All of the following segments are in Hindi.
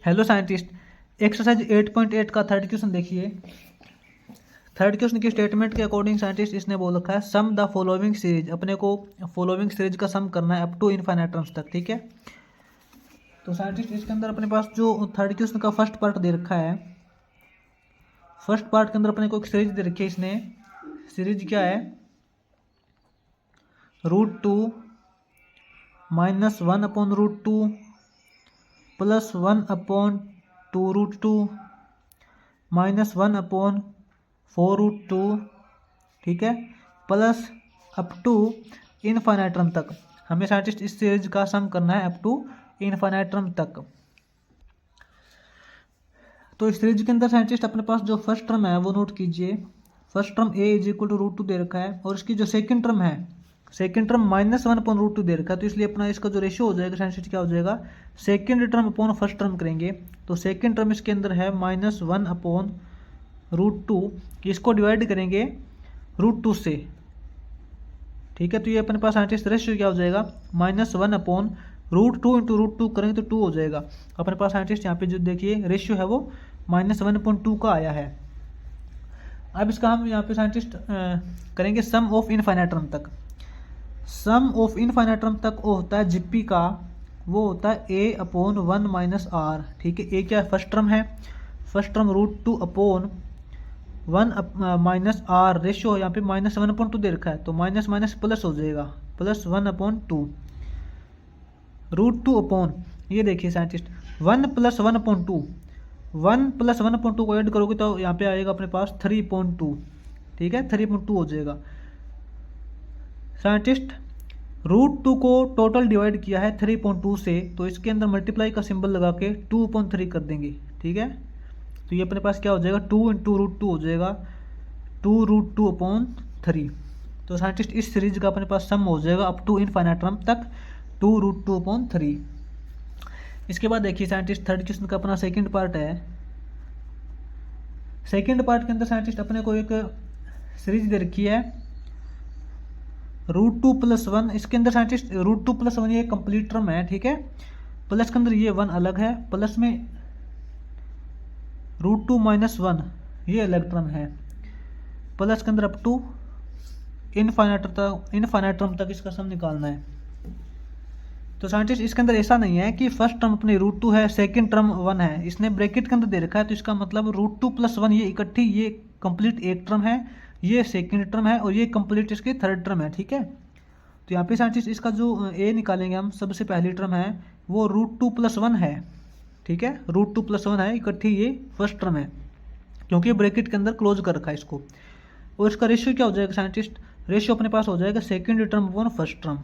हेलो साइंटिस्ट, एक्सरसाइज 8.8 का थर्ड क्वेश्चन देखिए। थर्ड क्वेश्चन की स्टेटमेंट के अकॉर्डिंग साइंटिस्ट इसने बोल रखा है सम द फॉलोइंग सीरीज। अपने को फॉलोइंग सीरीज का सम करना है अप टू इनफाइनाइट टर्म्स तक, ठीक है। तो साइंटिस्ट इसके अंदर अपने पास जो थर्ड क्वेश्चन का फर्स्ट पार्ट दे रखा है, फर्स्ट पार्ट के अंदर अपने को एक सीरीज दे रखी है। इसने सीरीज क्या है, √2 -1/√2 प्लस 1/2√2 -1/4√2, ठीक है, plus up to infinite term तक। हमें साइंटिस्ट इस सीरीज का सम करना है अप टू इनफाइनाइट टर्म तक। तो इस सीरीज के अंदर साइंटिस्ट अपने पास जो फर्स्ट टर्म है वो नोट कीजिए। फर्स्ट टर्म a = √2 दे रखा है, और इसकी जो सेकंड टर्म है, सेकंड टर्म -1/√2 दे रखा है। तो इसलिए अपना इसका जो रेशियो हो जाएगा साइंटिस्ट क्या हो जाएगा, second term upon first term करेंगे। तो सेकंड टर्म इसके अंदर है -1/√2, इसको डिवाइड करेंगे √2 से, ठीक है। तो ये अपने पास साइंटिस्ट रेशियो क्या हो जाएगा, -1/√2 इंटू √2 करेंगे तो 2 हो जाएगा। अपने पास साइंटिस्ट यहाँ पे जो देखिए रेशियो है वो -1/2 का आया है। अब इसका हम यहाँ पे साइंटिस्ट करेंगे सम ऑफ इनफाइनाइट टर्म तक। सम ऑफ इनफाइनाइट टर्म तक वो होता है जीपी का, वो होता है a/1 - r, ठीक है। ए क्या फर्स्ट टर्म है, फर्स्ट टर्म √2/1 -r, रेशियो यहाँ पे -1/2 दे रखा है, तो माइनस माइनस प्लस हो जाएगा, प्लस 1/2 √2 ये देखिए साइंटिस्ट 1 + 1/2, 1 + 1/2 को ऐड करोगे तो यहाँ पे आएगा अपने पास 3.2, ठीक है, 3.2 हो जाएगा। साइंटिस्ट √2 को टोटल डिवाइड किया है 3.2 से, तो इसके अंदर मल्टीप्लाई का सिंबल लगा के 2/3 कर देंगे, ठीक है। तो ये अपने पास क्या हो जाएगा, 2 × √2 हो जाएगा, 2√2/3। तो साइंटिस्ट इस सीरीज का अपने पास सम हो जाएगा अप टू इनफाइनाइट टर्म तक 2√2/3। इसके बाद देखिए साइंटिस्ट थर्ड क्वेश्चन का अपना सेकंड पार्ट है। सेकंड पार्ट के अंदर साइंटिस्ट अपने को एक सीरीज दे रखी है √2 + 1। इसके अंदर साइंटिस्ट √2 + 1 ये कंप्लीट टर्म है, ठीक है। प्लस के अंदर ये 1 अलग है, प्लस में √2 - 1 ये अलग टर्म है, प्लस के अंदर अप टू इनफाइनाइट टर्म तक इसका सम निकालना है। तो साइंटिस्ट इसके अंदर ऐसा नहीं है कि फर्स्ट टर्म अपने √2 है, सेकंड टर्म 1 है, इसने ब्रैकेट के अंदर दे रखा है। तो इसका मतलब √2 + 1 ये इकट्ठी ये कंप्लीट एक टर्म है, ये सेकंड टर्म है, और ये कंप्लीट इसकी थर्ड टर्म है, ठीक है। तो यहाँ पे साइंटिस्ट इसका जो ए निकालेंगे हम, सबसे पहली टर्म है वो √2 + 1 है, ठीक है, √2 + 1 है, इकट्ठी ये फर्स्ट टर्म है, क्योंकि ब्रैकेट के अंदर क्लोज कर रखा है इसको। और इसका रेशियो क्या हो जाएगा साइंटिस्ट, रेशियो अपने पास हो जाएगा second term upon first term,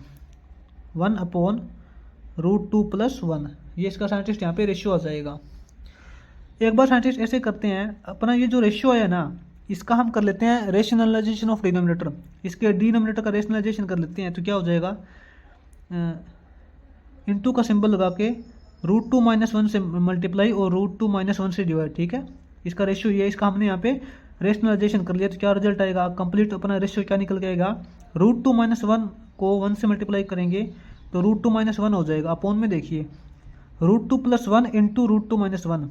1/√2 + 1, ये इसका साइंटिस्ट यहाँ पे रेशियो आ जाएगा। एक बार साइंटिस्ट ऐसे करते हैं, अपना ये जो रेशियो है ना, इसका हम कर लेते हैं रेशनलाइजेशन ऑफ डिनोमिनेटर, इसके डिनोमिनेटर का रेशनलाइजेशन कर लेते हैं। तो क्या हो जाएगा, इंटू का सिंबल लगा के √2 - 1 से मल्टीप्लाई और √2 - 1 से डिवाइड, ठीक है। इसका रेशियो ये, इसका हमने यहाँ पे रेशनलाइजेशन कर लिया। तो क्या रिजल्ट आएगा, कंप्लीट अपना रेशियो क्या निकल के आएगा, √2 - 1 को 1 से मल्टीप्लाई करेंगे तो √2 - 1 हो जाएगा। अपॉन में देखिए √2 + 1 into √2 - 1,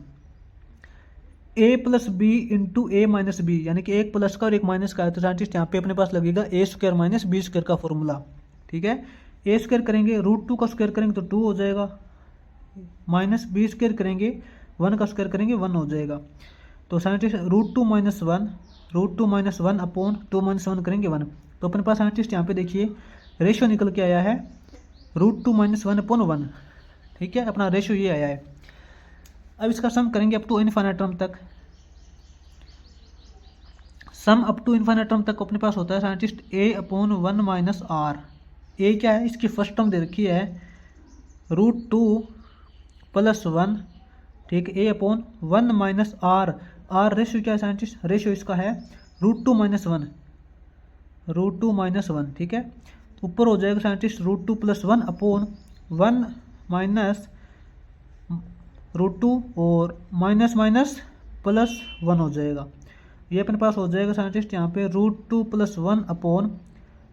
a + b into a - b, यानी कि एक प्लस का और एक माइनस का है। तो साइंटिस्ट यहाँ पे अपने पास लगेगा a² - b² का फॉर्मूला, ठीक है। a² करेंगे √2 का स्क्वायर करेंगे तो 2 हो जाएगा, माइनस b² करेंगे 1 का स्क्वायर करेंगे 1 हो जाएगा। तो साइंटिस्ट √2 - 1 √2 - 1 अपॉन 2 - 1 करेंगे 1। तो अपने पास साइंटिस्ट यहाँ पे देखिए रेशियो निकल के आया है √2 - 1/1, ठीक है, अपना रेशियो ये आया है। अब इसका सम करेंगे अप टू इनफाइनाइट टर्म तक। Sum up to infinite term तक अपने पास होता है साइंटिस्ट a/1 - r। ए क्या है, इसकी फर्स्ट टर्म दे रखी है √2 + 1, ठीक है, a/1 - r। r रेशियो क्या है साइंटिस्ट, रेशियो इसका है √2 - 1, ठीक है। ऊपर हो जाएगा साइंटिस्ट √2 + 1 अपॉन 1 माइनस √2 और माइनस माइनस प्लस 1 हो जाएगा। ये अपने पास हो जाएगा साइंटिस्ट यहाँ पे √2 + 1 अपॉन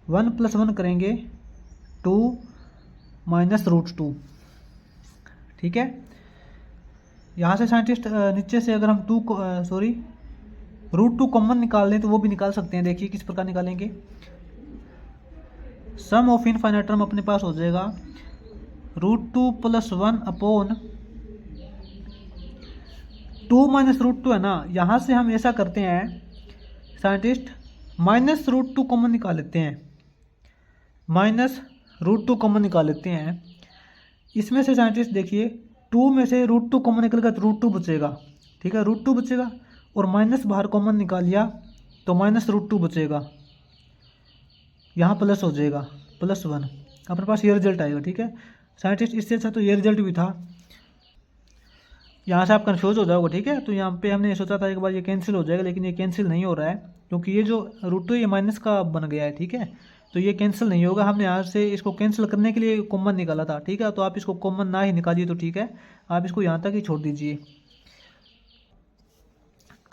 1 + 1 करेंगे 2 - √2, ठीक है। यहाँ से साइंटिस्ट नीचे से अगर हम रूट टू कॉमन निकाल लें तो वो भी निकाल सकते हैं। देखिए किस प्रकार निकालेंगे। सम ऑफ इनफाइनाइट टर्म अपने पास हो जाएगा √2 + 1 अपॉन 2 - √2 है ना। यहाँ से हम ऐसा करते हैं साइंटिस्ट, -√2 कॉमन निकाल लेते हैं, -√2 कॉमन निकाल लेते हैं। इसमें से साइंटिस्ट देखिए 2 में से √2 कॉमन निकलेगा तो √2 बचेगा, ठीक है, √2 बचेगा। और माइनस बाहर कॉमन निकाल लिया तो -√2 बचेगा, यहाँ प्लस हो जाएगा +1। अपने पास ये रिजल्ट आएगा, ठीक है साइंटिस्ट। इससे अच्छा तो ये रिजल्ट भी था। यहाँ से आप कन्फ्यूज हो जाओगे, ठीक है। तो यहाँ पे हमने सोचा था एक बार ये कैंसिल हो जाएगा, लेकिन ये कैंसिल नहीं हो रहा है क्योंकि ये जो √2 ये माइनस का बन गया है, ठीक है। तो ये कैंसिल नहीं होगा। हमने यहाँ से इसको कैंसिल करने के लिए कॉमन निकाला था, ठीक है। तो आप इसको कॉमन ना ही निकालिए तो ठीक है, आप इसको यहाँ तक ही छोड़ दीजिए।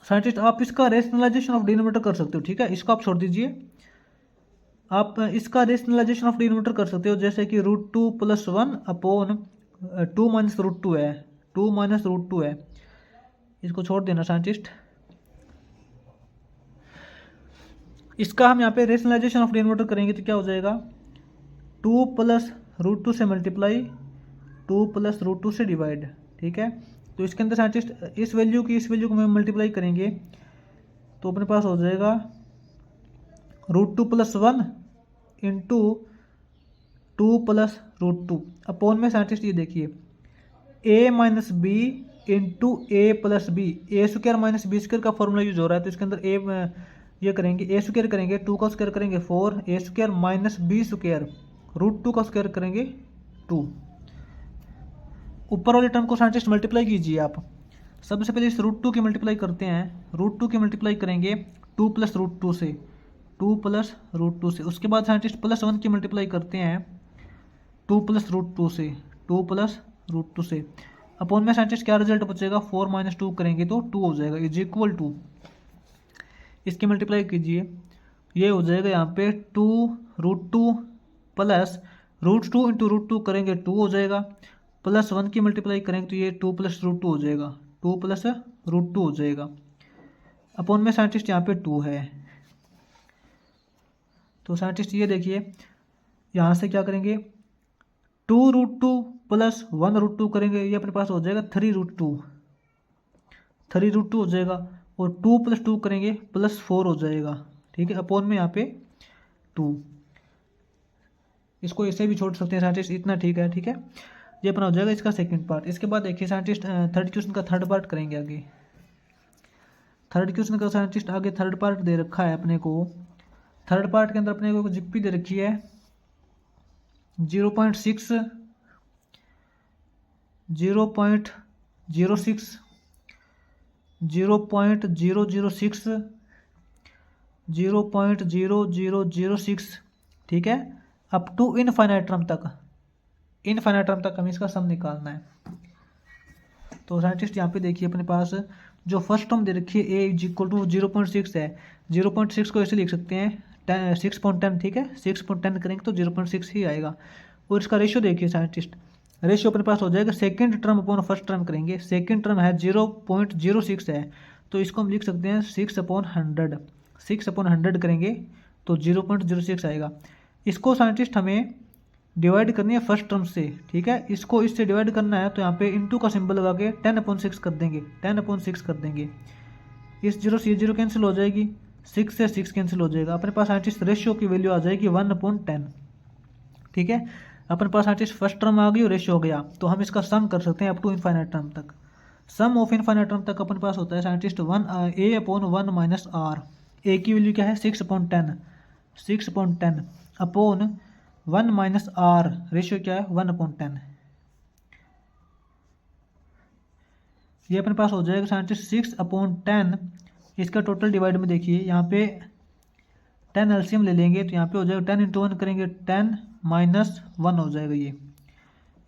साइंटिस्ट आप इसका रेशनलाइजेशन ऑफ डिनोमिनेटर कर सकते हो, ठीक है, इसको आप छोड़ दीजिए। आप इसका रेशनलाइजेशन ऑफ डिनोमिनेटर कर सकते हो, जैसे कि √2 + 1 अपॉन 2 - √2 है, 2 - √2 है, इसको छोड़ देना साइंटिस्ट। इसका हम यहाँ पे रेशनलाइजेशन ऑफ डिनोमिनेटर करेंगे तो क्या हो जाएगा, 2 + √2 से मल्टीप्लाई, 2 + √2 से डिवाइड, ठीक है। तो इसके अंदर साइंटिस्ट इस वैल्यू को हम मल्टीप्लाई करेंगे तो अपने पास हो जाएगा √2 + 1 इंटू 2 + √2 अपॉन में साइंटिस्ट ये देखिए a - b into a + b, a² - b² का फॉर्मूला यूज हो रहा है। तो इसके अंदर ये करेंगे a² करेंगे, 2 का स्क्वायर करेंगे 4, a² - b², √2 का स्क्वायर करेंगे 2। ऊपर वाले टर्म को साइंटिस्ट मल्टीप्लाई कीजिए आप। सबसे पहले इस √2 की मल्टीप्लाई करते हैं, √2 की मल्टीप्लाई करेंगे 2 + √2 से, 2 + √2 से। उसके बाद साइंटिस्ट +1 की मल्टीप्लाई करते हैं 2 + √2 से, 2 + √2 से। अपॉन में साइंटिस्ट क्या रिजल्ट बचेगा, 4 - 2 करेंगे तो 2 हो जाएगा, इज इक्वल टू इसकी मल्टीप्लाई कीजिए, ये हो जाएगा यहाँ पे 2 √2 + √2 इंटू √2 करेंगे 2 हो जाएगा, +1 की मल्टीप्लाई करेंगे तो ये 2 + √2 हो जाएगा, 2 + √2 हो जाएगा। अपॉन में साइंटिस्ट यहाँ पे 2 है। तो साइंटिस्ट ये देखिए यहाँ से क्या करेंगे, 2 √2 + 1 √2 करेंगे, ये अपने पास हो जाएगा 3 √2, 3 √2 हो जाएगा। और 2 + 2 करेंगे +4 हो जाएगा, ठीक है। अपॉन में यहाँ पे 2, इसको ऐसे भी छोड़ सकते हैं साइंटिस्ट, इतना ठीक है, ठीक है। ये अपना हो जाएगा इसका सेकंड पार्ट। इसके बाद देखिए साइंटिस्ट थर्ड क्वेश्चन का थर्ड पार्ट करेंगे आगे। थर्ड क्वेश्चन का साइंटिस्ट आगे थर्ड पार्ट दे रखा है अपने को। थर्ड पार्ट के अंदर अपने को जिप्पी दे रखी है 0.6, 0.06, 0.006, 0.0006, ठीक है, अप टू इनफाइनाइट टर्म तक। इनफाइनाइट टर्म तक हमें इसका सम निकालना है। तो साइंटिस्ट यहाँ पे देखिए अपने पास जो फर्स्ट टर्म दे रखी है a = 0.6 है, 0.6 को ऐसे लिख सकते हैं 6.10, ठीक है, 6.10 करेंगे तो 0.6 ही आएगा। और इसका रेशियो देखिए साइंटिस्ट, रेशियो अपने पास हो जाएगा second term upon first term करेंगे। सेकंड टर्म है 0.06 है तो इसको हम लिख सकते हैं 6/100, 6/100 करेंगे तो 0.06 आएगा। इसको साइंटिस्ट हमें डिवाइड करनी है फर्स्ट टर्म से, ठीक है। इसको इससे डिवाइड करना है तो यहाँ पे इंटू का सिंबल लगा के 10/6 कर देंगे, 10/6 कर देंगे। इस 0 से ये 0 कैंसिल हो जाएगी, 6 से 6 कैंसिल हो जाएगा। अपने पास साइंटिस्ट रेशियो की वैल्यू आ जाएगी 1/10, ठीक है। अपने पास साइंटिस्ट फर्स्ट टर्म आ गई और रेशियो हो गया तो हम इसका सम कर सकते हैं अप टू इनफाइनाइट टर्म तक। सम ऑफ इनफाइनाइट टर्म तक अपने पास होता है साइंटिस्ट a/1 - r। a की वैल्यू क्या है 6/10, 6/10 अपॉन 1 - r, रेशियो क्या है 1/10। ये अपने पास हो जाएगा साइंटिस्ट 6/10। इसका टोटल डिवाइड में देखिए यहाँ पे 10 एलसीएम ले लेंगे तो यहाँ पे हो जाएगा 10 × 1 करेंगे 10 - 1 हो जाएगा, ये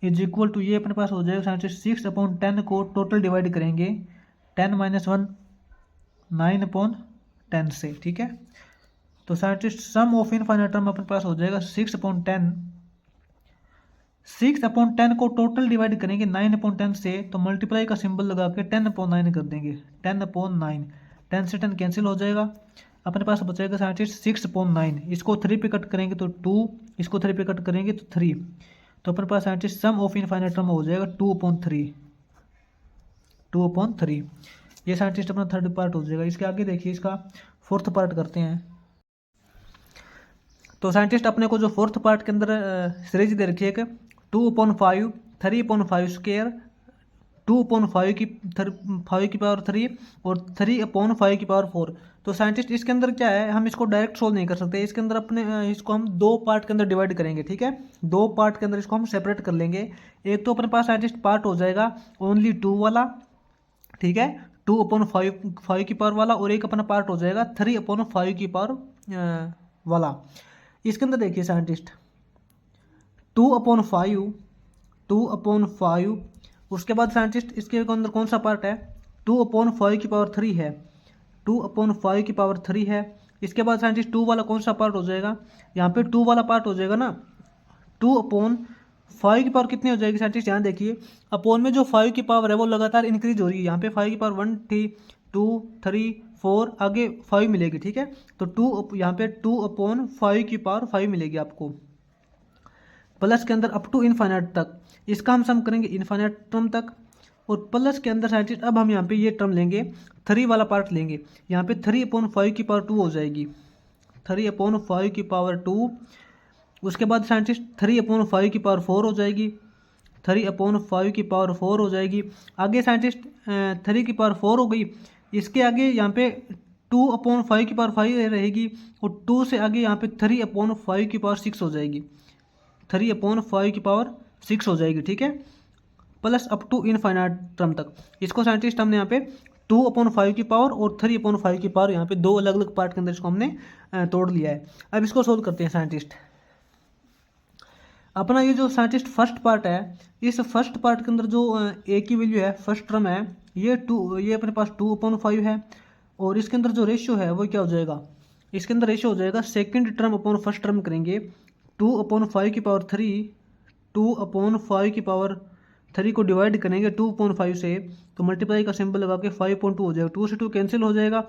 इज इक्वल टू ये अपने पास हो जाएगा साइंटिस्ट 6/10 को टोटल डिवाइड करेंगे 10 - 1 9/10 से, ठीक है। तो scientist sum of infinite term अपने पास हो जाएगा 6/10 6/10 को टोटल डिवाइड करेंगे 9/10 से, तो मल्टीप्लाई का सिंबल लगा के 10/9 कर देंगे। 10/9, 10 से 10 कैंसिल हो जाएगा, अपने पास बचेगा साइंटिस्ट 6/9। इसको 3 पे कट करेंगे तो 2, इसको 3 पे कट करेंगे तो 3, तो अपने पास scientist sum of infinite term हो जाएगा 2/3। 2/3 ये साइंटिस्ट अपना थर्ड पार्ट हो जाएगा। इसके आगे देखिए इसका फोर्थ पार्ट करते हैं। तो साइंटिस्ट अपने को जो फोर्थ पार्ट के अंदर सीरीज दे रखी है कि 2/5, 3/5 स्क्वायर, 2/5 की 5 की पावर 3 और 3/5 की पावर 4। तो साइंटिस्ट इसके अंदर क्या है, हम इसको डायरेक्ट सोल्व नहीं कर सकते। इसके अंदर अपने इसको हम दो पार्ट के अंदर डिवाइड करेंगे, ठीक है। दो पार्ट के अंदर इसको हम सेपरेट कर लेंगे। एक तो अपने पास साइंटिस्ट पार्ट हो जाएगा ओनली 2 वाला, ठीक है, 2/5 की पावर वाला, और एक अपना पार्ट हो जाएगा 3/5 की पावर वाला। इसके अंदर देखिए साइंटिस्ट 2/5, उसके बाद साइंटिस्ट इसके अंदर कौन सा पार्ट है, 2/5 की पावर 3 है, 2/5 की पावर 3 है। इसके बाद साइंटिस्ट 2 वाला कौन सा पार्ट हो जाएगा, यहाँ पे 2 वाला पार्ट हो जाएगा ना। 2/5 की पावर कितनी हो जाएगी साइंटिस्ट, यहाँ देखिए अपोन में जो 5 की पावर है वो लगातार इंक्रीज हो रही है। यहाँ पे 5 की पावर 1 थी, 2, 3, 4, आगे 5 मिलेगी, ठीक है। तो 2 यहाँ पे 2/5 की पावर 5 मिलेगी आपको, प्लस के अंदर अप टू इनफाइनाइट तक। इसका हम सम करेंगे इनफाइनाइट टर्म तक, और प्लस के अंदर साइंटिस्ट अब हम यहाँ पे ये टर्म लेंगे, 3 वाला पार्ट लेंगे। यहाँ पे 3/5 की पावर 2 हो जाएगी, 3/5 की पावर 2। उसके बाद साइंटिस्ट 3/5 की पावर 4 हो जाएगी, 3/5 की पावर 4 हो जाएगी। आगे साइंटिस्ट 3 की पावर 4 हो गई। इसके आगे यहाँ पे 2/5 की पावर 5 रहेगी, और 2 से आगे यहाँ पे 3/5 की पावर 6 हो जाएगी, 3/5 की पावर 6 हो जाएगी, ठीक है, plus up to infinite term तक। इसको साइंटिस्ट हमने यहाँ पे 2/5 की पावर और 3/5 की पावर, यहाँ पे दो अलग अलग पार्ट के अंदर इसको हमने तोड़ लिया है। अब इसको सोल्व करते हैं साइंटिस्ट। अपना ये जो साइंटिस्ट फर्स्ट पार्ट है, इस फर्स्ट पार्ट के अंदर जो ए की वैल्यू है, फर्स्ट टर्म है, ये अपने पास 2/5 है, और इसके अंदर जो रेशियो है वो क्या हो जाएगा, इसके अंदर रेशियो हो जाएगा second term upon first term करेंगे, 2/5 की पावर 3, 2/5 की पावर 3 को डिवाइड करेंगे 2/5 से, तो मल्टीप्लाई का सिंबल लगा के 5/2 हो जाएगा, 2 से 2 कैंसिल हो जाएगा।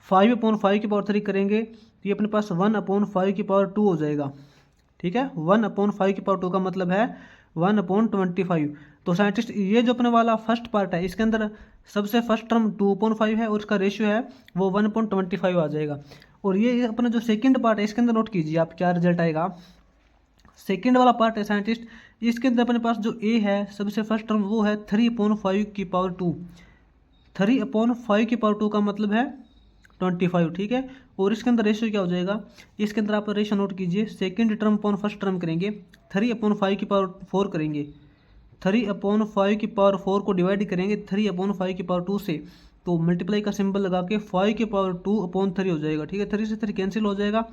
5/5 की पावर 3 करेंगे तो ये अपने पास 1/5 की पावर 2 हो जाएगा, ठीक है। 1/5 की पावर 2 का मतलब है 1/25। तो साइंटिस्ट ये जो अपने वाला फर्स्ट पार्ट है, इसके अंदर सबसे फर्स्ट टर्म 2/5 है और इसका रेशियो है वो 1/25 आ जाएगा। और ये अपना जो सेकंड पार्ट है इसके अंदर नोट कीजिए आप क्या रिजल्ट आएगा। सेकंड वाला पार्ट है साइंटिस्ट, इसके अंदर अपने पास जो ए है सबसे फर्स्ट टर्म वो है 3/5 की पावर 2, 3/5 की पावर 2 का मतलब है 25, ठीक है। और इसके अंदर रेशियो क्या हो जाएगा, इसके अंदर आप रेशियो नोट कीजिए, second term upon first term करेंगे, 3/5 की पावर 4 करेंगे, 3/5 की पावर 4 को डिवाइड करेंगे 3/5 की पावर 2 से, तो मल्टीप्लाई का सिंबल लगा के 5 की पावर 2/3 हो जाएगा, ठीक है। 3 से 3 कैंसिल हो जाएगा।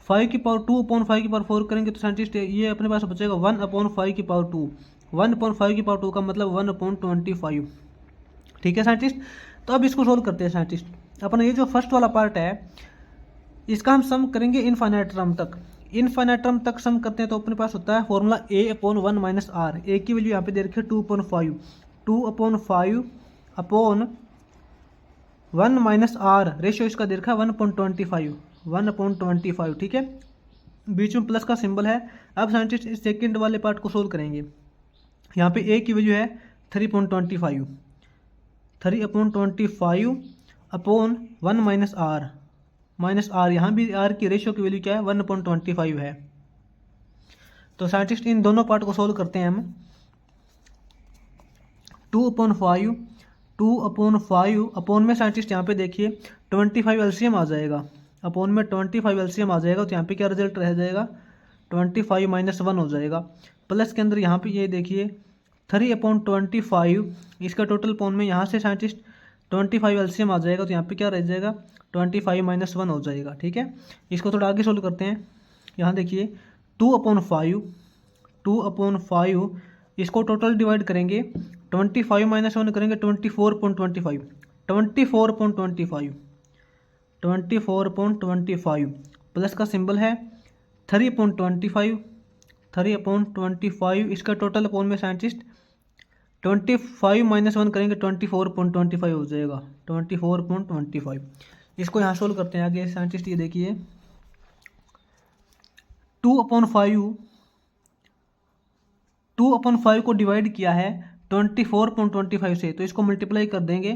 5 की पावर 2/5 की पावर 4 करेंगे तो साइंटिस्ट ये अपने पास बचेगा 1/5 की पावर 2, 1/5 की पावर 2 का मतलब 1/25, ठीक है साइंटिस्ट। तो अब इसको सोल्व करते हैं साइंटिस्ट। अपना ये जो फर्स्ट वाला पार्ट है इसका हम सम करेंगे इनफाइनाइट टर्म तक। इनफाइनाइट टर्म तक सम करते हैं तो अपने पास होता है फॉर्मूला a/1 माइनस आर। ए की वैल्यू यहाँ पे दे रखी है 2/5, 2/5 अपॉन 1 माइनस आर, रेशियो इसका दे रखा है 1/25, 1/25, ठीक है, बीच में प्लस का सिंबल है। अब साइंटिस्ट इस सेकंड वाले पार्ट को सोल्व करेंगे। यहाँ पे ए की वैल्यू है 3/25, 3/25 अपॉन 1 माइनस आर, यहाँ भी आर की रेशियो की वैल्यू क्या है 1/25 है। तो साइंटिस्ट इन दोनों पार्ट को सोल्व करते हैं हम। 2/5 अपॉन में साइंटिस्ट यहाँ पे देखिए 25 एलसीएम आ जाएगा, अपॉन में 25 एलसीएम आ जाएगा, तो यहाँ पे क्या रिजल्ट रह जाएगा 25 माइनस 1 हो जाएगा। प्लस के अंदर यहाँ पे ये देखिए 3/25, इसका टोटल अपॉन में यहाँ से साइंटिस्ट 25 एलसीएम आ जाएगा, तो यहाँ पे क्या रह जाएगा 25 माइनस 1 हो जाएगा, ठीक है। इसको थोड़ा आगे सोल्व करते हैं। यहाँ देखिए 2/5 इसको टोटल डिवाइड करेंगे, 25 माइनस 1 करेंगे 24/25, 24/25 प्लस का सिंबल है 3/25, 3/25, इसका टोटल अपॉन में साइंटिस्ट 25 माइनस 1 करेंगे 24.25 हो जाएगा, 24.25। इसको यहाँ सोल्व करते हैं आगे साइंटिस्ट। ये देखिए 2/5 को डिवाइड किया है 24.25 से, तो इसको मल्टीप्लाई कर देंगे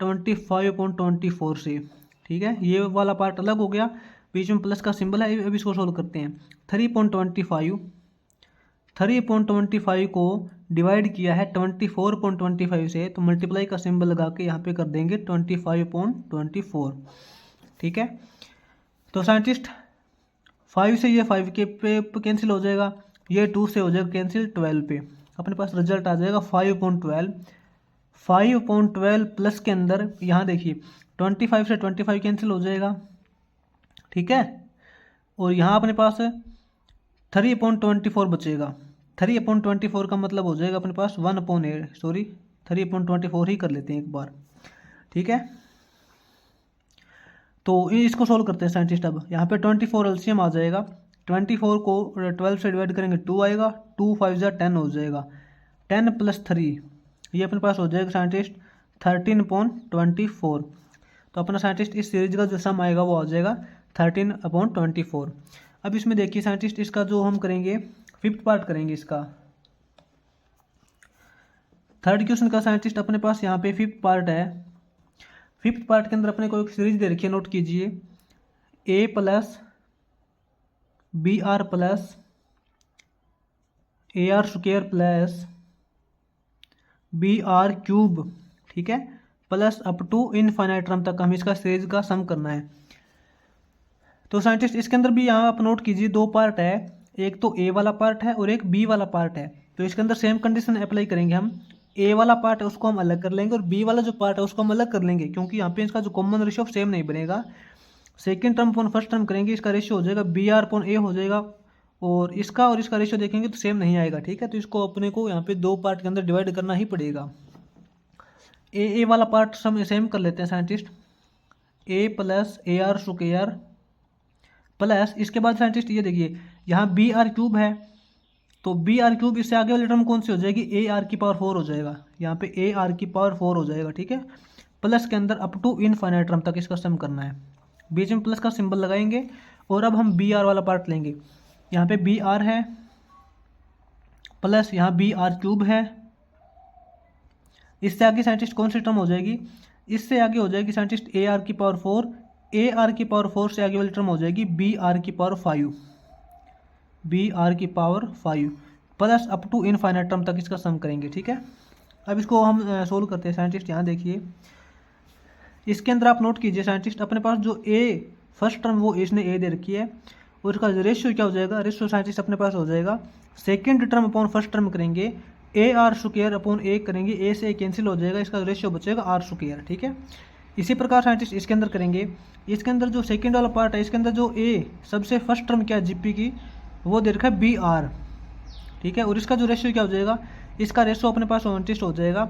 25.24 से। ठीक है, ये वाला पार्ट अलग हो गया, बीच में प्लस का सिंबल है। अब इसको सोल्व करते हैं। 3.25 को डिवाइड किया है 24.25 से, तो मल्टीप्लाई का सिंबल लगा के यहाँ पे कर देंगे 25.24। ठीक है, तो साइंटिस्ट 5 से ये 5 के पे कैंसिल हो जाएगा, ये 2 से हो जाएगा कैंसिल, 12 पे अपने पास रिजल्ट आ जाएगा 5.12। 5.12 प्लस के अंदर यहाँ देखिए 25 से 25 कैंसिल हो जाएगा। ठीक है, और यहाँ अपने पास 3.24 बचेगा। 3.24 का मतलब हो जाएगा अपने पास 3.24 ही कर लेते हैं एक बार। ठीक है, तो इसको सोल्व करते हैं साइंटिस्ट। अब यहाँ पे 24 एलसीएम आ जाएगा, 24 को 12 से डिवाइड करेंगे 2 आएगा, 2 5 जा 10 हो जाएगा, 10 + 3 ये अपने पास हो जाएगा साइंटिस्ट 13.24। तो अपना साइंटिस्ट इस सीरीज का जो सम आएगा वो आ जाएगा 13/24। अब इसमें देखिए साइंटिस्ट, इसका जो हम करेंगे 5th पार्ट करेंगे इसका। 3rd क्वेश्चन का साइंटिस्ट अपने पास यहाँ पे 5th पार्ट है। 5th पार्ट के अंदर अपने को एक सीरीज दे रखी है, नोट कीजिए, a + br + ar² + br³। ठीक है, plus up to infinite term तक हम इसका सीरीज का सम करना है। तो साइंटिस्ट इसके अंदर भी यहाँ आप नोट कीजिए 2 पार्ट है, एक तो ए वाला पार्ट है और एक बी वाला पार्ट है। तो इसके अंदर सेम कंडीशन अप्लाई करेंगे हम। ए वाला पार्ट है उसको हम अलग कर लेंगे और बी वाला जो पार्ट है उसको हम अलग कर लेंगे, क्योंकि यहाँ पे इसका जो कॉमन रेशियो सेम नहीं बनेगा। Second term upon first term करेंगे, इसका रेशियो हो जाएगा BR/A हो जाएगा, और इसका रेशियो देखेंगे तो सेम नहीं आएगा। ठीक है, तो इसको अपने को यहाँ पे 2 पार्ट के अंदर डिवाइड करना ही पड़ेगा। ए वाला पार्ट सेम कर लेते हैं साइंटिस्ट, a + AR² प्लस इसके बाद साइंटिस्ट ये देखिए यहाँ BR³ है, तो BR³ इससे आगे वाली टर्म कौन सी हो जाएगी, AR⁴ हो जाएगा, यहाँ पे AR⁴ हो जाएगा। ठीक है, प्लस के अंदर अप टू इनफाइनाइट टर्म तक इसका सम करना है, बीच में प्लस का सिंबल लगाएंगे। और अब हम BR वाला पार्ट लेंगे, यहाँ पे BR है प्लस यहाँ BR³ है। इससे आगे साइंटिस्ट कौन सी टर्म हो जाएगी, इससे आगे हो जाएगी साइंटिस्ट AR⁴, AR⁴ से आगे वाली टर्म हो जाएगी BR⁵ plus up to infinite term तक इसका सम करेंगे। ठीक है, अब इसको हम सोल्व करते हैं साइंटिस्ट। यहाँ देखिए इसके अंदर आप नोट कीजिए साइंटिस्ट, अपने पास जो फर्स्ट टर्म वो इसने ए दे रखी है, और इसका रेशियो क्या हो जाएगा, रेशियो साइंटिस्ट अपने पास हो जाएगा second term upon first term करेंगे AR² करेंगे, ए से कैंसिल हो जाएगा, इसका रेशियो बचेगा R²। ठीक है, इसी प्रकार साइंटिस्ट इसके अंदर करेंगे। इसके अंदर जो सेकंड वाला पार्ट है, इसके अंदर जो सबसे फर्स्ट टर्म क्या है GP की, वो दे रखा है BR। ठीक है, और इसका जो रेशियो क्या हो जाएगा, इसका रेशियो अपने पास साइंटिस्ट हो जाएगा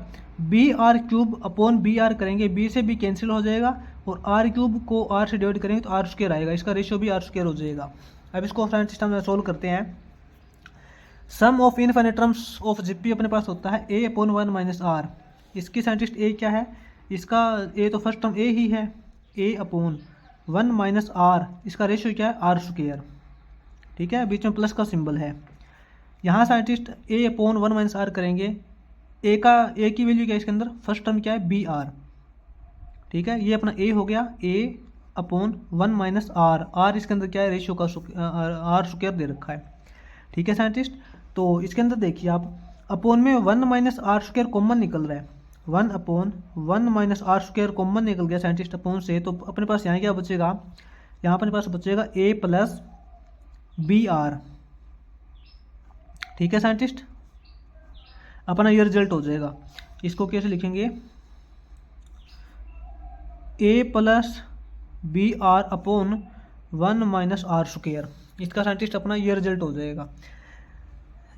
BR³/BR करेंगे, B से B कैंसिल हो जाएगा, और R³ को R से डिवाइड करेंगे तो R² आएगा, इसका रेशियो भी R² हो जाएगा। अब इसको साइंटिस्ट हम सोल्व करते हैं। Sum of infinite terms of GP अपने पास होता है A/1 - R। इसकी साइंटिस्ट A क्या है, इसका A तो फर्स्ट टर्म A ही है, A/1 - R, इसका रेशियो क्या है R²। ठीक है, बीच में प्लस का सिंबल है। यहाँ साइंटिस्ट A/1 - R करेंगे, A की वैल्यू क्या है इसके अंदर, फर्स्ट टर्म क्या है BR। ठीक है, ये अपना A हो गया, A/1 - R, R इसके अंदर क्या है, रेशियो का R² दे रखा है। ठीक है साइंटिस्ट, तो इसके अंदर देखिए आप अपॉन में 1 - R² कॉमन निकल रहा है, 1/1 - R² कॉमन निकल गया साइंटिस्ट अपॉन से, तो अपने पास यहाँ क्या बचेगा, यहाँ अपने पास बचेगा A + BR। ठीक है साइंटिस्ट, अपना ये रिजल्ट हो जाएगा। इसको कैसे लिखेंगे, A + BR/1 - R²। इसका साइंटिस्ट अपना ये रिजल्ट हो जाएगा,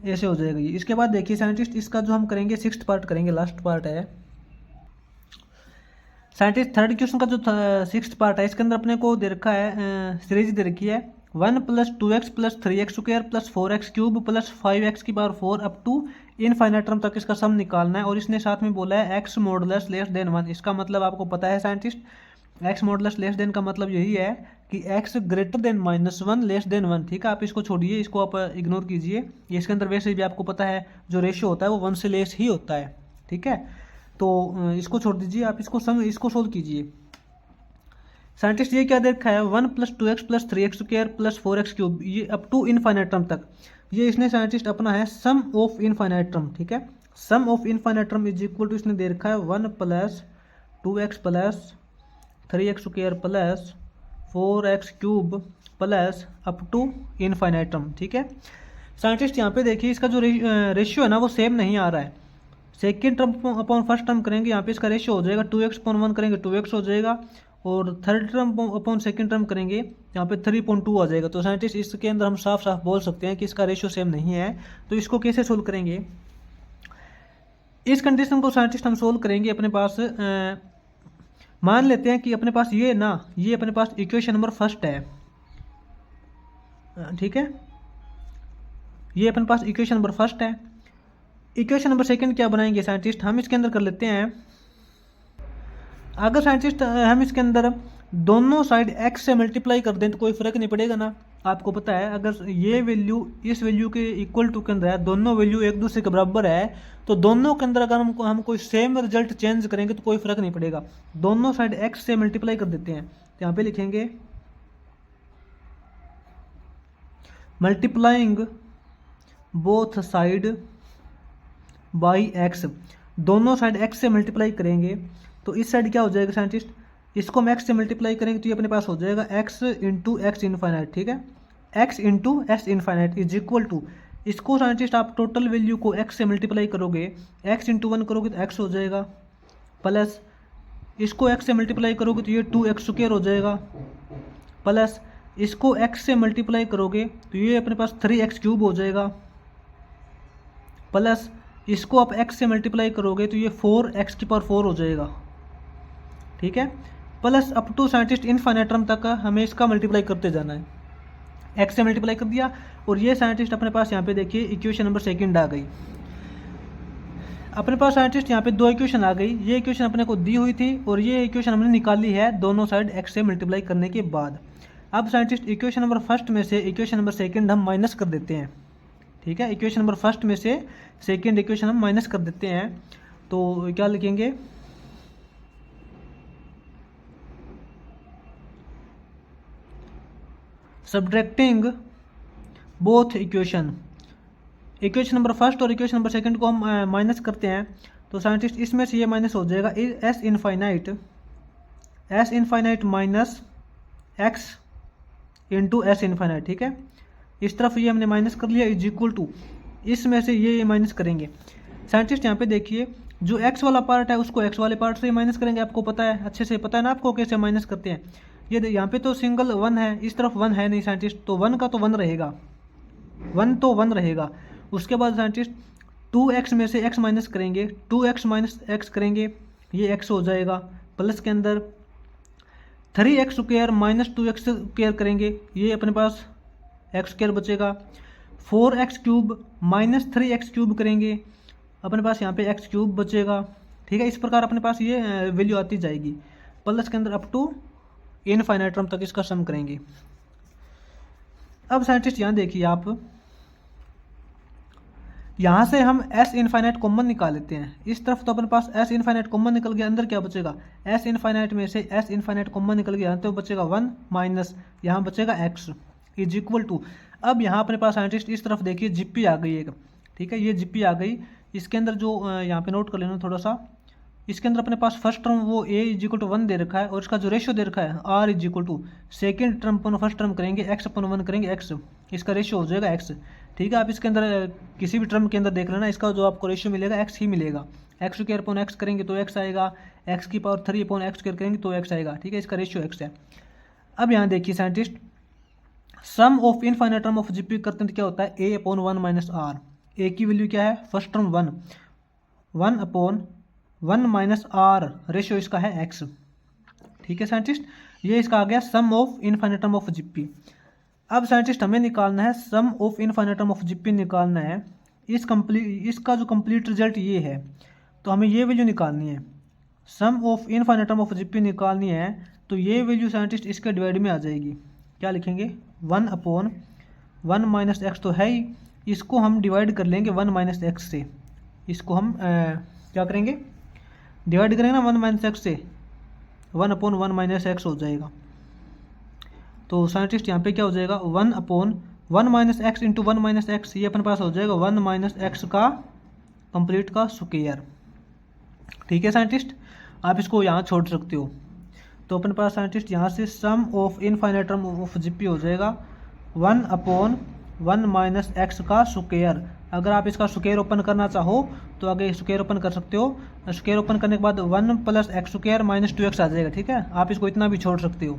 ऐसे हो जाएगा ये। इसके बाद देखिए साइंटिस्ट इसका जो हम करेंगे 6th पार्ट करेंगे, लास्ट पार्ट है साइंटिस्ट। 3rd क्वेश्चन का जो 6th पार्ट है, इसके अंदर अपने को दे रखा है सीरीज दे रखी है 1 plus 2x plus 3x square plus 4x cube plus 5x की power 4 up to infinite term तक इसका सम निकालना है। और इसने साथ में बोला है x मॉडुलस लेस देन 1। इसका मतलब आपको पता है scientist, x modulus less than का मतलब यही है कि x greater than -1 less than 1। ठीक है, आप इसको छोड़िए, इसको आप इग्नोर कीजिए। ये इसके अंदर वैसे भी आपको पता है जो रेशियो होता है वो 1 से लेस ही होता है। ठीक है, तो इसको छोड़ दीजिए, आप इसको सोल्व कीजिए। साइंटिस्ट ये क्या दे रखा है, 1 plus 2x plus 3x square plus 4x cube, ये अप टू इनफाइनाइट टर्म तक। ये इसने साइंटिस्ट अपना है सम ऑफ इनफाइनाइट टर्म। ठीक है, sum of infinite term is equal to, इसने दे रखा है 1 plus 2x plus 3x square plus 4x cube plus up to infinite term. ठीक है साइंटिस्ट, यहाँ पे देखिए इसका जो रेशियो है ना वो सेम नहीं आ रहा है। Second term upon first term करेंगे, यहाँ पे इसका रेशियो हो जाएगा 2x अपॉन 1 करेंगे 2x हो जाएगा, और third term upon second term करेंगे यहाँ पे 3.2 आ जाएगा। तो साइंटिस्ट इसके अंदर हम साफ साफ बोल सकते हैं कि इसका रेशियो सेम नहीं है। तो इसको कैसे सोल्व करेंगे, इस कंडीशन को साइंटिस्ट हम सोल्व करेंगे अपने पास। मान लेते हैं कि अपने पास ये अपने पास इक्वेशन नंबर फर्स्ट है। ठीक है, ये अपने पास इक्वेशन नंबर फर्स्ट है। इक्वेशन नंबर सेकंड क्या बनाएंगे साइंटिस्ट, हम इसके अंदर कर लेते हैं, अगर साइंटिस्ट हम इसके अंदर दोनों साइड x से मल्टीप्लाई कर दें तो कोई फर्क नहीं पड़ेगा ना। आपको पता है अगर ये वैल्यू इस वैल्यू के इक्वल टू के अंदर है, दोनों वैल्यू एक दूसरे के बराबर है, तो दोनों के अंदर अगर हम कोई सेम रिजल्ट चेंज करेंगे तो कोई फर्क नहीं पड़ेगा। दोनों साइड x से मल्टीप्लाई कर देते हैं, तो यहाँ पे लिखेंगे multiplying both side by x। दोनों साइड x से मल्टीप्लाई करेंगे तो इस साइड क्या हो जाएगा साइंटिस्ट, इसको हम x से मल्टीप्लाई करेंगे तो ये अपने पास हो जाएगा x इंटू एक्स इनफाइनाइट। ठीक है, x into S infinite is equal to, इसको साइंटिस्ट आप टोटल वैल्यू को x से मल्टीप्लाई करोगे, x इंटू 1 करोगे तो x हो जाएगा, प्लस इसको x से मल्टीप्लाई करोगे तो ये 2x स्क्वायर हो जाएगा, प्लस इसको x से मल्टीप्लाई करोगे तो ये अपने पास 3x क्यूब हो जाएगा, प्लस इसको आप x से मल्टीप्लाई करोगे तो ये 4x की पावर 4 हो जाएगा। ठीक है, plus up to scientist infinite term तक हमें इसका मल्टीप्लाई करते जाना है। x से मल्टीप्लाई कर दिया, और ये साइंटिस्ट अपने पास यहाँ पे देखिए इक्वेशन नंबर सेकंड आ गई। अपने पास साइंटिस्ट यहाँ पे दो इक्वेशन आ गई, ये इक्वेशन अपने को दी हुई थी और ये इक्वेशन हमने निकाली है दोनों साइड x से मल्टीप्लाई करने के बाद। अब साइंटिस्ट इक्वेशन नंबर फर्स्ट में से इक्वेशन नंबर सेकेंड हम माइनस कर देते हैं। ठीक है, इक्वेशन नंबर फर्स्ट में से सेकेंड इक्वेशन हम माइनस कर देते हैं, तो क्या लिखेंगे, subtracting both equation number first और इक्वेशन नंबर सेकंड को हम माइनस करते हैं, तो साइंटिस्ट इसमें से ये माइनस हो जाएगा S infinite minus x into S infinite. ठीक है, इस तरफ ये हमने माइनस कर लिया इज इक्वल टू, इसमें से ये माइनस करेंगे। साइंटिस्ट यहाँ पे देखिए जो x वाला पार्ट है उसको x वाले पार्ट से माइनस करेंगे, आपको पता है, अच्छे से पता है ना आपको कैसे माइनस करते हैं। ये यहाँ पे तो सिंगल 1 है, इस तरफ 1 है नहीं साइंटिस्ट, तो 1 का तो 1 रहेगा, 1 तो 1 रहेगा। उसके बाद साइंटिस्ट 2x में से x माइनस करेंगे, 2x माइनस x करेंगे, ये x हो जाएगा, प्लस के अंदर 3x square minus 2x square करेंगे, ये अपने पास x स्क्वायर बचेगा, 4x cube minus 3x cube करेंगे, अपने पास यहाँ पे x क्यूब बचेगा। ठीक है, इस प्रकार अपने पास ये वैल्यू आती जाएगी, प्लस के अंदर अप टू इनफाइनाइट टर्म तक इसका सम करेंगे। अब साइंटिस्ट यहाँ देखिए आप, यहाँ से हम s इनफाइनाइट कॉमन निकाल लेते हैं, इस तरफ तो अपने पास s इनफाइनाइट कॉमन निकल गया, अंदर क्या बचेगा, s इनफाइनाइट में से s इनफाइनाइट कॉमन निकल गया, तो बचेगा 1 माइनस यहाँ बचेगा x इज इक्वल टू। अब यहाँ अपने पास साइंटिस्ट इस तरफ देखिए जीपी आ गई एक। ठीक है, ये जीपी आ गई, इसके अंदर जो यहाँ पे नोट कर लेना थोड़ा सा, इसके अंदर अपने पास फर्स्ट टर्म वो a इज इक्वल टू 1 दे रखा है, और इसका जो रेशियो दे रखा है r is equal to second term अपन फर्स्ट टर्म करेंगे x अपन 1 करेंगे x, इसका रेशियो हो जाएगा x। ठीक है, आप इसके अंदर किसी भी टर्म के अंदर देख लेना, इसका जो आपको रेशियो मिलेगा x ही मिलेगा, x स्क्वायर अपॉन x करेंगे तो x आएगा, x की पावर 3 अपॉन x स्क्वायर करेंगे तो x आएगा। ठीक है, इसका रेशियो x है। अब यहाँ देखिए scientist sum of infinite term of GP करते हैं तो क्या होता है, a upon 1 minus r, a की वैल्यू क्या है, first term 1 upon 1 minus r, ratio इसका है x। ठीक है साइंटिस्ट, ये इसका आ गया sum of infinite term of GP. अब साइंटिस्ट हमें निकालना है sum of infinite of GP निकालना है। इसका जो कंप्लीट रिजल्ट ये है, तो हमें ये वैल्यू निकालनी है, sum of infinite of GP निकालनी है। तो ये वैल्यू साइंटिस्ट इसके डिवाइड में आ जाएगी। क्या लिखेंगे? 1/1 माइनस एक्स तो है ही, इसको हम डिवाइड कर लेंगे 1 माइनस एक्स से। इसको हम क्या करेंगे? डिवाइड करेंगे ना 1 माइनस एक्स से, 1/1 माइनस एक्स हो जाएगा। तो साइंटिस्ट यहाँ पे क्या हो जाएगा? 1/1 minus x into 1 minus x, ये अपने पास हो जाएगा 1 माइनस एक्स का कंप्लीट का स्क्वायर। ठीक है साइंटिस्ट, आप इसको यहाँ छोड़ सकते हो। तो अपने पास साइंटिस्ट यहाँ से sum of infinite term of GP हो जाएगा 1/1 माइनस एक्स का स्क्वायर। अगर आप इसका स्क्वायर ओपन करना चाहो तो आगे स्क्वायर ओपन कर सकते हो। स्क्वायर ओपन करने के बाद 1 plus x square minus 2x आ जाएगा। ठीक है, आप इसको इतना भी छोड़ सकते हो।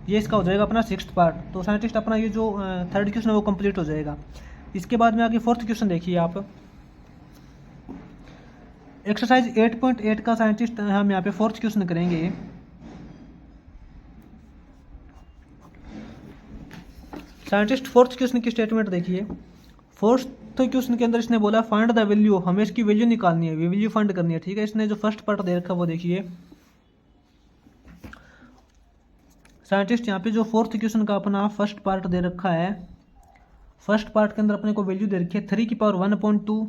ये इसका हो जाएगा अपना 6th पार्ट। तो साइंटिस्ट अपना ये जो 3rd क्वेश्चन है वो कंप्लीट हो जाएगा। इसके बाद में आगे 4th क्वेश्चन देखिए आप। एक्सरसाइज 8.8 का साइंटिस्ट हम यहाँ पे 4th क्वेश्चन करेंगे। साइंटिस्ट 4th क्वेश्चन की स्टेटमेंट देखिए। 4th क्वेश्चन के अंदर इसने बोला फाइंड द वैल्यू, हमें इसकी वैल्यू निकालनी है, वैल्यू फाइंड करनी है। ठीक है, इसने जो फर्स्ट पार्ट दे रखा है वो देखिए। साइंटिस्ट यहाँ पे जो 4th क्वेश्चन का अपना फर्स्ट पार्ट दे रखा है, फर्स्ट पार्ट के अंदर अपने को वैल्यू दे रखी है 3 की पावर 1/2,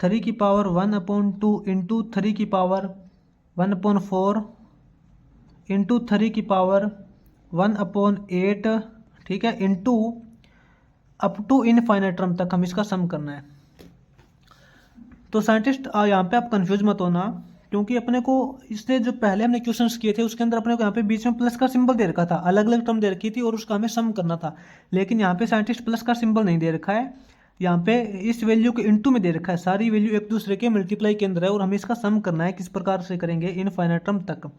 3 की पावर 1/2 इंटू 3 की पावर 1/4 इंटू 3 की पावर 1/8। ठीक है, into up to infinite term तक हम इसका सम करना है। तो साइंटिस्ट यहाँ पे आप कंफ्यूज मत होना, क्योंकि अपने को इससे जो पहले हमने क्वेश्चंस किए थे उसके अंदर अपने को यहाँ पे बीच में प्लस का सिंबल दे रखा था, अलग अलग टर्म दे रखी थी और उसका हमें सम करना था। लेकिन यहाँ पे साइंटिस्ट प्लस का सिंबल नहीं दे रखा है, यहाँ पे इस वैल्यू के इनटू में दे रखा है। सारी वैल्यू एक दूसरे के मल्टीप्लाई के अंदर है और हमें इसका सम करना है। किस प्रकार से करेंगे? इनफाइनाइट टर्म तक।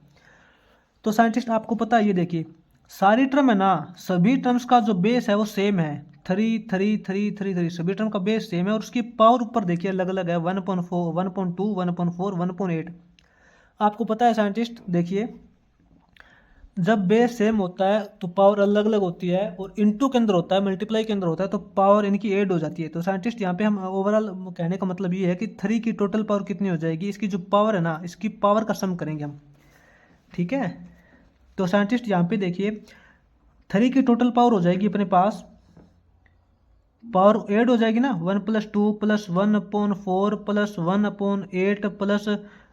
तो साइंटिस्ट आपको पता है, ये देखिए सारी टर्म है ना, सभी टर्म्स का जो बेस है वो सेम है, 3 3 3 3 3, सभी टर्म का बेस सेम है और उसकी पावर ऊपर देखिए अलग अलग है, 1.4 1.2 1.4 1.8। आपको पता है साइंटिस्ट, देखिए जब बेस सेम होता है तो पावर अलग अलग होती है, और इनटू के अंदर होता है, मल्टीप्लाई के अंदर होता है तो पावर इनकी ऐड हो जाती है। तो साइंटिस्ट यहाँ पे हम ओवरऑल कहने का मतलब ये है कि 3 की टोटल पावर कितनी हो जाएगी, इसकी जो पावर है ना, इसकी पावर का सम करेंगे हम। ठीक है, तो साइंटिस्ट यहाँ पे देखिए 3 की टोटल पावर हो जाएगी अपने पास, पावर ऐड हो जाएगी ना, 1 + 2 + 1/4 + 1/8 plus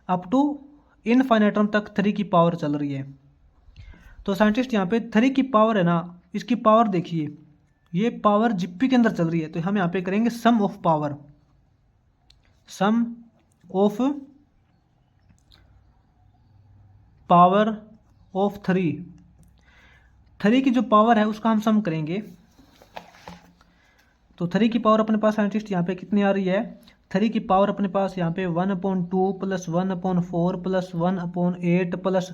up to infinite term तक 3 की पावर चल रही है। तो साइंटिस्ट यहाँ पे 3 की पावर है ना, इसकी पावर देखिए, ये पावर जीपी के अंदर चल रही है। तो हम यहाँ पे करेंगे sum of power, sum of power of 3 की जो पावर है उसका हम सम करेंगे। तो 3 की पावर अपने पास साइंटिस्ट यहाँ पे कितनी आ रही है? 3 की पावर अपने पास यहाँ पे 1/2 + 1/4 + 1/8 प्लस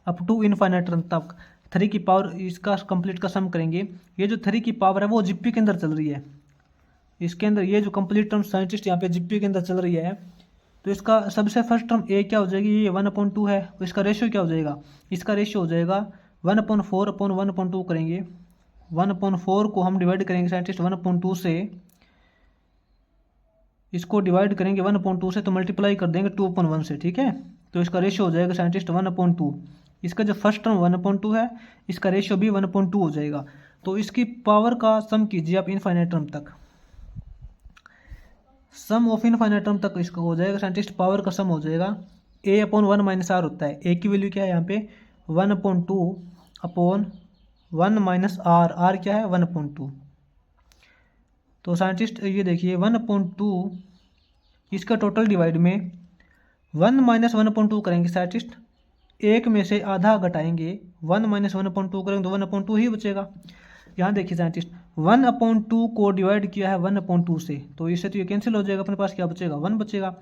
अप टू इनफाइनाइट तक 3 की पावर, इसका कंप्लीट का सम करेंगे। ये जो 3 की पावर है वो जीपी के अंदर चल रही है, इसके अंदर ये जो कंप्लीट टर्म साइंटिस्ट यहाँ पे जीपी के अंदर चल रही है। तो इसका सबसे फर्स्ट टर्म ए क्या हो जाएगी? ये 1/2 है, तो इसका रेशियो क्या हो जाएगा? इसका रेशियो हो जाएगा 1/4/1/2 करेंगे। 1/4 को हम डिवाइड करेंगे साइंटिस्ट 1/2 से, इसको डिवाइड करेंगे 1/2 से तो मल्टीप्लाई कर देंगे 2/1 से। ठीक है, तो इसका रेशियो हो जाएगा साइंटिस्ट 1/2। इसका जो फर्स्ट टर्म 1/2 है, इसका रेशियो भी 1/2 हो जाएगा। तो इसकी पावर का सम कीजिए आप इनफाइनाइट टर्म तक, सम ऑफ इनफाइनाइट टर्म तक इसका हो जाएगा साइंटिस्ट, पावर का सम हो जाएगा a/1 - r होता है। a की वैल्यू क्या है यहाँ पे? 1/2/1 - r क्या है? 1/2। तो साइंटिस्ट ये देखिए 1/2, इसका टोटल डिवाइड में 1 - 1/2 करेंगे साइंटिस्ट, एक में से आधा घटाएंगे, 1 - 1/2 करेंगे तो 1/2 ही बचेगा। यहाँ देखिए साइंटिस्ट 1/2 को डिवाइड किया है 1/2 से, तो इससे तो ये कैंसिल हो जाएगा, अपने पास क्या बचेगा? 1 बचेगा।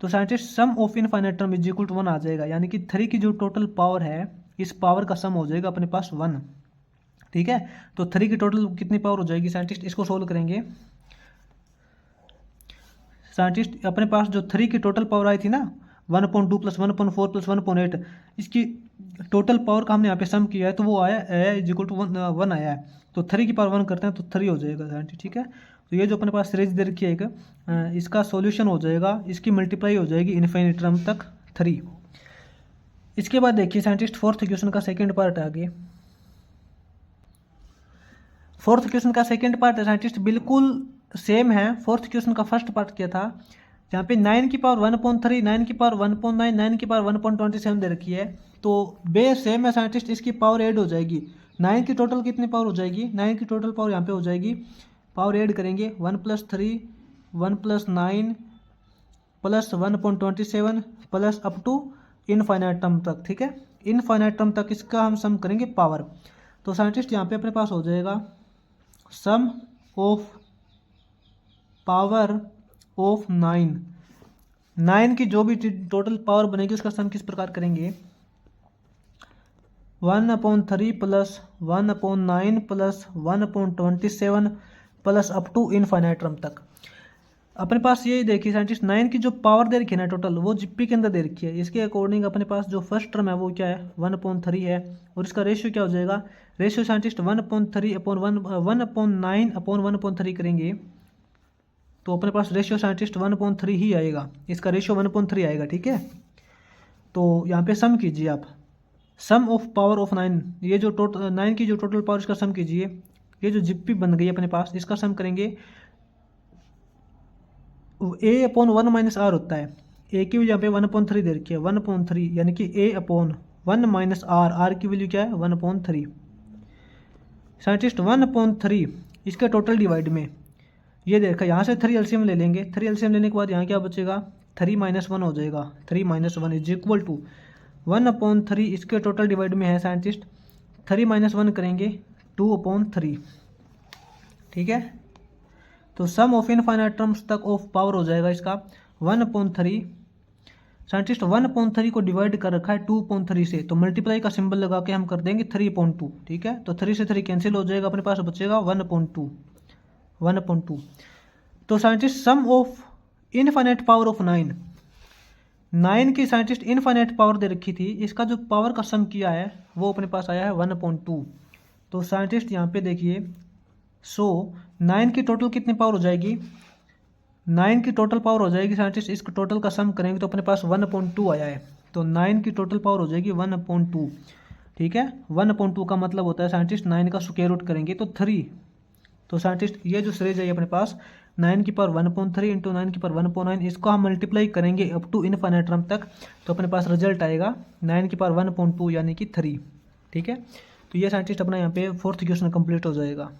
तो scientist sum of infinite term is equal to 1 आ जाएगा, यानी कि 3 की जो टोटल पावर है इस पावर का सम हो जाएगा अपने पास 1। ठीक है, तो 3 की टोटल कितनी पावर हो जाएगी साइंटिस्ट? इसको सोल्व करेंगे साइंटिस्ट। अपने पास जो 3 की टोटल पावर आई थी ना, 1/2 + 1/4 + 1/8, इसकी टोटल पावर का हमने यहाँ पे सम किया है तो वो आया है इज इक्वल टू 1 आया है। तो 3 की पावर 1 करते हैं तो 3 हो जाएगा साइंटिस्ट, ठीक है। तो ये जो अपने पास सीरीज दे रखी है एक, इसका सॉल्यूशन हो जाएगा, इसकी मल्टीप्लाई हो जाएगी इन्फिनिट टर्म तक 3। इसके बाद देखिए साइंटिस्ट फोर्थ क्वेश्चन का सेकंड पार्ट आगे। फोर्थ क्वेश्चन का सेकंड पार्ट है साइंटिस्ट बिल्कुल सेम है। फोर्थ क्वेश्चन का फर्स्ट पार्ट क्या था, जहाँ पे 9 की पावर 1/3, 9 की पावर 1/9, 9 की पावर 1/27 दे रखी है। तो बेस सेम है साइंटिस्ट, इसकी पावर ऐड हो जाएगी। 9 की टोटल कितनी पावर हो जाएगी, 9 की टोटल पावर यहाँ पे हो जाएगी, पावर ऐड करेंगे 1 + 3 1 + 9 plus 1/27 plus up to infinite term तक, ठीक है। इनफाइनाइट टर्म तक इसका हम सम करेंगे पावर। तो साइंटिस्ट यहाँ पे अपने पास हो जाएगा सम ऑफ पावर ऑफ 9 की जो भी टोटल पावर बनेगी उसका सम किस प्रकार करेंगे, 1/3 plus 1/9 plus 1/27 plus up to infinite term तक। अपने पास ये देखिए साइंटिस्ट 9 की जो पावर दे रखी है ना टोटल, वो जीपी के अंदर दे रखी है। इसके अकॉर्डिंग अपने पास जो फर्स्ट टर्म है वो क्या है 1/3 है, और इसका रेशियो क्या हो जाएगा, रेशियो साइंटिस्ट 1/3/1/9/1/3 करेंगे तो अपने पास रेशियो साइंटिस्ट 1/3 ही आएगा, इसका रेशियो 1/3 आएगा, ठीक है। तो यहाँ पे सम कीजिए आप, सम ऑफ पावर ऑफ 9, ये जो टोटल 9 की जो टोटल पावर इसका सम कीजिए। ये जो जीपी बन गई अपने पास इसका सम करेंगे, A/1 - R होता है, A की वैल्यू यहाँ पे 1/3 दे रखी है, 1/3 यानी कि A/1 - R, R की वैल्यू क्या है 1/3। साइंटिस्ट 1/3 इसके टोटल डिवाइड में ये देखा, यहाँ से 3 एलसीएम ले लेंगे, 3 एलसीएम लेने के बाद यहाँ क्या बचेगा 3 - 1 हो जाएगा, 3 - 1 इज इक्वल टू 1/3 इसके टोटल डिवाइड में है साइंटिस्ट, 3 - 1 करेंगे 2/3, ठीक है। तो सम ऑफ इनफाइनाइट टर्म्स तक ऑफ पावर हो जाएगा इसका 1/3। साइंटिस्ट 1/3 को डिवाइड कर रखा है 2/3 से, तो मल्टीप्लाई का सिंबल लगा के हम कर देंगे 3/2, ठीक है। तो 3 से 3 कैंसिल हो जाएगा, अपने पास बचेगा 1/2। तो scientist sum of infinite power of 9 की साइंटिस्ट इनफाइनाइट पावर दे रखी थी, इसका जो पावर का सम किया है वो अपने पास आया है 1/2। तो साइंटिस्ट यहाँ पे देखिए, सो 9 की टोटल कितनी पावर हो जाएगी, 9 की टोटल पावर हो जाएगी साइंटिस्ट, इसको टोटल का सम करेंगे तो अपने पास 1/2 आया है। तो 9 की टोटल पावर हो जाएगी 1/2, ठीक है। 1/2 का मतलब होता है साइंटिस्ट 9 का स्क्वायर रूट करेंगे तो 3। तो साइंटिस्ट ये जो सीरीज है अपने पास 9 की पावर 1/3 इंटू 9 की पावर 1/9, इसको हम मल्टीप्लाई करेंगे अप टू इनफाइनाइट टर्म तक, तो अपने पास रिजल्ट आएगा 9 की पावर 1/2 यानी कि 3, ठीक है। तो ये साइंटिस्ट अपना यहाँ पे फोर्थ क्वेश्चन कंप्लीट हो जाएगा।